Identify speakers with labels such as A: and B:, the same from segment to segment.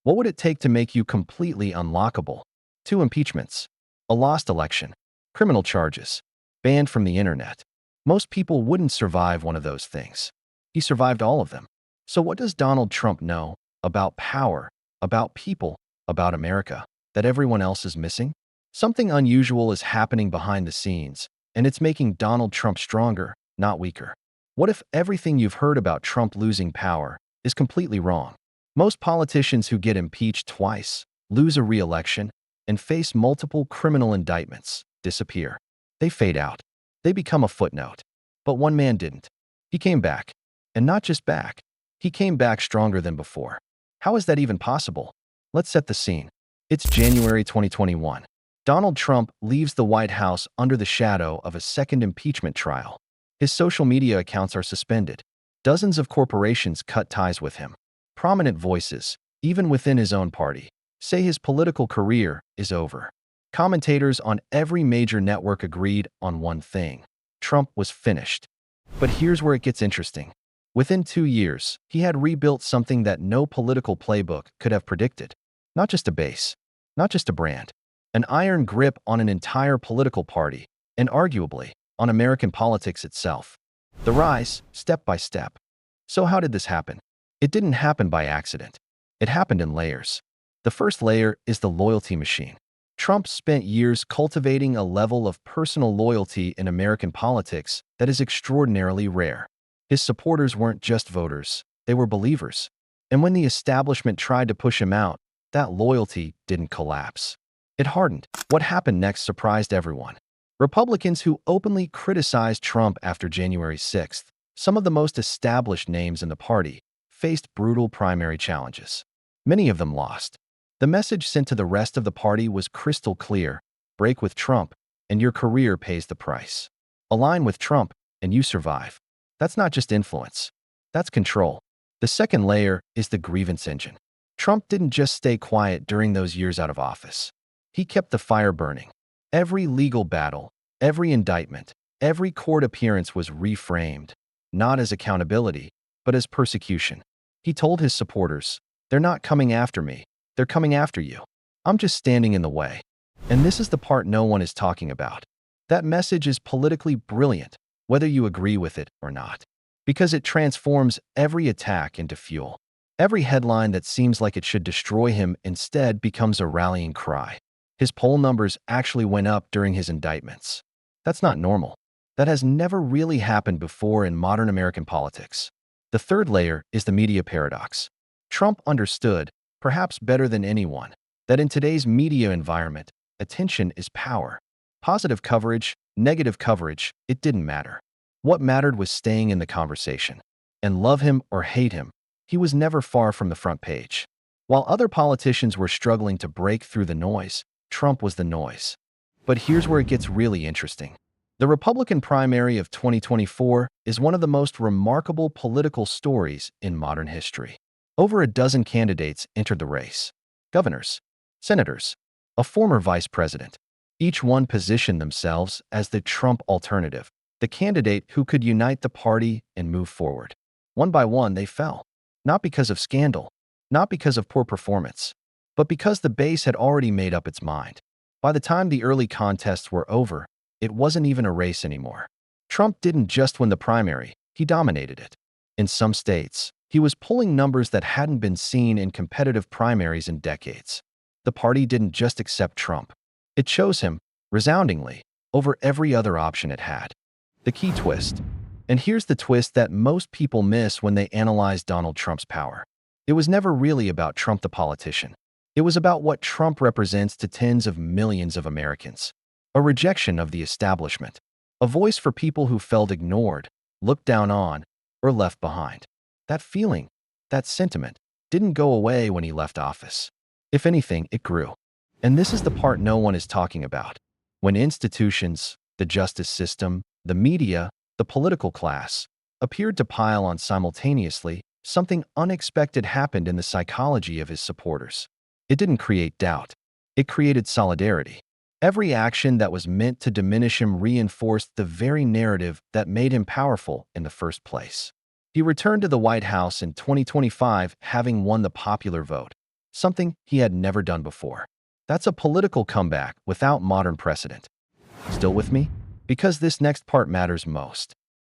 A: What would it take to make you completely unlockable? 2 impeachments, a lost election, criminal charges, banned from the internet. Most people wouldn't survive one of those things. He survived all of them. So what does Donald Trump know about power, about people, about America, that everyone else is missing? Something unusual is happening behind the scenes, and it's making Donald Trump stronger, not weaker. What if everything you've heard about Trump losing power is completely wrong? Most politicians who get impeached twice, lose a re-election, and face multiple criminal indictments disappear. They fade out. They become a footnote. But one man didn't. He came back. And not just back. He came back stronger than before. How is that even possible? Let's set the scene. It's January 2021. Donald Trump leaves the White House under the shadow of a second impeachment trial. His social media accounts are suspended. Dozens of corporations cut ties with him. Prominent voices, even within his own party, say his political career is over. Commentators on every major network agreed on one thing: Trump was finished. But here's where it gets interesting. Within 2 years, he had rebuilt something that no political playbook could have predicted. Not just a base, not just a brand, an iron grip on an entire political party, and arguably, on American politics itself. The rise, step by step. So how did this happen? It didn't happen by accident. It happened in layers. The first layer is the loyalty machine. Trump spent years cultivating a level of personal loyalty in American politics that is extraordinarily rare. His supporters weren't just voters, they were believers. And when the establishment tried to push him out, that loyalty didn't collapse. It hardened. What happened next surprised everyone. Republicans who openly criticized Trump after January 6th, some of the most established names in the party, faced brutal primary challenges. Many of them lost. The message sent to the rest of the party was crystal clear: break with Trump, and your career pays the price. Align with Trump, and you survive. That's not just influence. That's control. The second layer is the grievance engine. Trump didn't just stay quiet during those years out of office. He kept the fire burning. Every legal battle, every indictment, every court appearance was reframed, not as accountability, but as persecution. He told his supporters, "They're not coming after me. They're coming after you. I'm just standing in the way." And this is the part no one is talking about. That message is politically brilliant, whether you agree with it or not, because it transforms every attack into fuel. Every headline that seems like it should destroy him instead becomes a rallying cry. His poll numbers actually went up during his indictments. That's not normal. That has never really happened before in modern American politics. The third layer is the media paradox. Trump understood, perhaps better than anyone, that in today's media environment, attention is power. Positive coverage, negative coverage, it didn't matter. What mattered was staying in the conversation. And love him or hate him, he was never far from the front page. While other politicians were struggling to break through the noise, Trump was the noise. But here's where it gets really interesting. The Republican primary of 2024 is one of the most remarkable political stories in modern history. Over a dozen candidates entered the race. Governors, senators, a former vice president. Each one positioned themselves as the Trump alternative, the candidate who could unite the party and move forward. One by one, they fell. Not because of scandal, not because of poor performance, but because the base had already made up its mind. By the time the early contests were over, it wasn't even a race anymore. Trump didn't just win the primary, he dominated it. In some states, he was pulling numbers that hadn't been seen in competitive primaries in decades. The party didn't just accept Trump. It chose him, resoundingly, over every other option it had. The key twist. And here's the twist that most people miss when they analyze Donald Trump's power. It was never really about Trump the politician. It was about what Trump represents to tens of millions of Americans. A rejection of the establishment. A voice for people who felt ignored, looked down on, or left behind. That feeling, that sentiment, didn't go away when he left office. If anything, it grew. And this is the part no one is talking about. When institutions, the justice system, the media, the political class, appeared to pile on simultaneously, something unexpected happened in the psychology of his supporters. It didn't create doubt. It created solidarity. Every action that was meant to diminish him reinforced the very narrative that made him powerful in the first place. He returned to the White House in 2025 having won the popular vote. something he had never done before. That's a political comeback without modern precedent. Still with me? Because this next part matters most.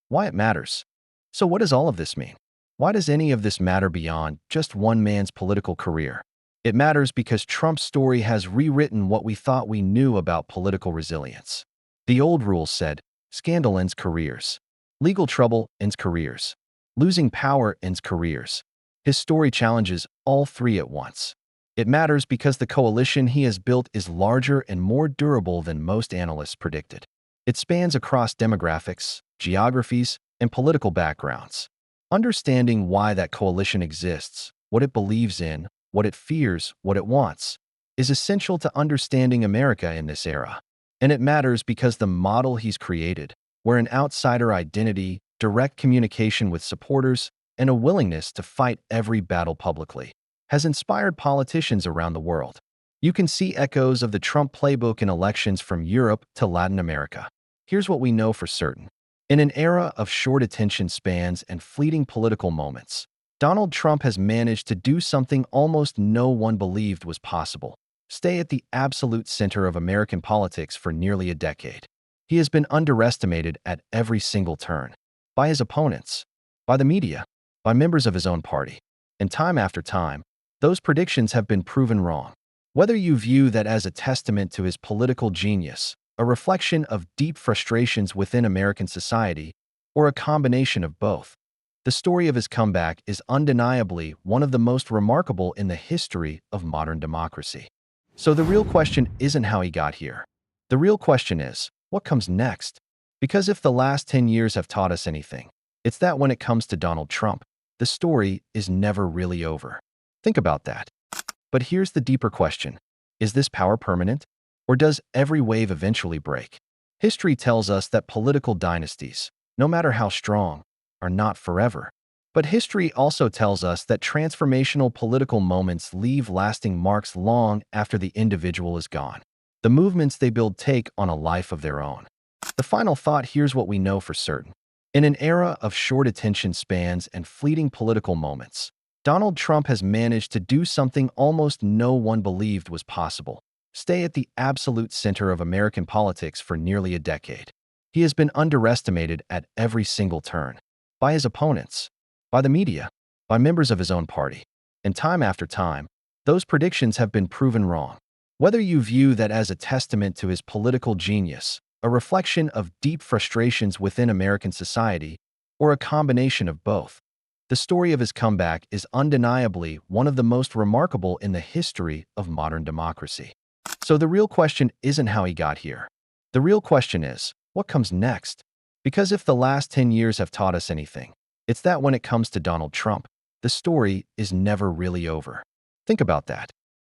A: Why it matters. So what does all of this mean? Why does any of this matter beyond just one man's political career? It matters because Trump's story has rewritten what we thought we knew about political resilience. The old rules said, scandal ends careers. Legal trouble ends careers. Losing power ends careers. His story challenges all three at once. It matters because the coalition he has built is larger and more durable than most analysts predicted. It spans across demographics, geographies, and political backgrounds. Understanding why that coalition exists, what it believes in, what it fears, what it wants, is essential to understanding America in this era. And it matters because the model he's created, where an outsider identity, direct communication with supporters, and a willingness to fight every battle publicly, has inspired politicians around the world. You can see echoes of the Trump playbook in elections from Europe to Latin America. Here's what we know for certain. In an era of short attention spans and fleeting political moments, Donald Trump has managed to do something almost no one believed was possible: stay at the absolute center of American politics for nearly a decade. He has been underestimated at every single turn. By his opponents, by the media, by members of his own party. And time after time, those predictions have been proven wrong. Whether you view that as a testament to his political genius, a reflection of deep frustrations within American society, or a combination of both, the story of his comeback is undeniably one of the most remarkable in the history of modern democracy. So the real question isn't how he got here. The real question is, what comes next? Because if the last 10 years have taught us anything, it's that when it comes to Donald Trump, the story is never really over. Think about that. But here's the deeper question. Is this power permanent? Or does every wave eventually break? History tells us that political dynasties, no matter how strong, are not forever. But history also tells us that transformational political moments leave lasting marks long after the individual is gone. The movements they build take on a life of their own. The final thought: here's what we know for certain. In an era of short attention spans and fleeting political moments, Donald Trump has managed to do something almost no one believed was possible: stay at the absolute center of American politics for nearly a decade. He has been underestimated at every single turn. By his opponents, by the media, by members of his own party. And time after time, those predictions have been proven wrong. Whether you view that as a testament to his political genius, a reflection of deep frustrations within American society, or a combination of both, the story of his comeback is undeniably one of the most remarkable in the history of modern democracy. So the real question isn't how he got here. The real question is, what comes next? Because if the last 10 years have taught us anything, it's that when it comes to Donald Trump, the story is never really over. Think about that.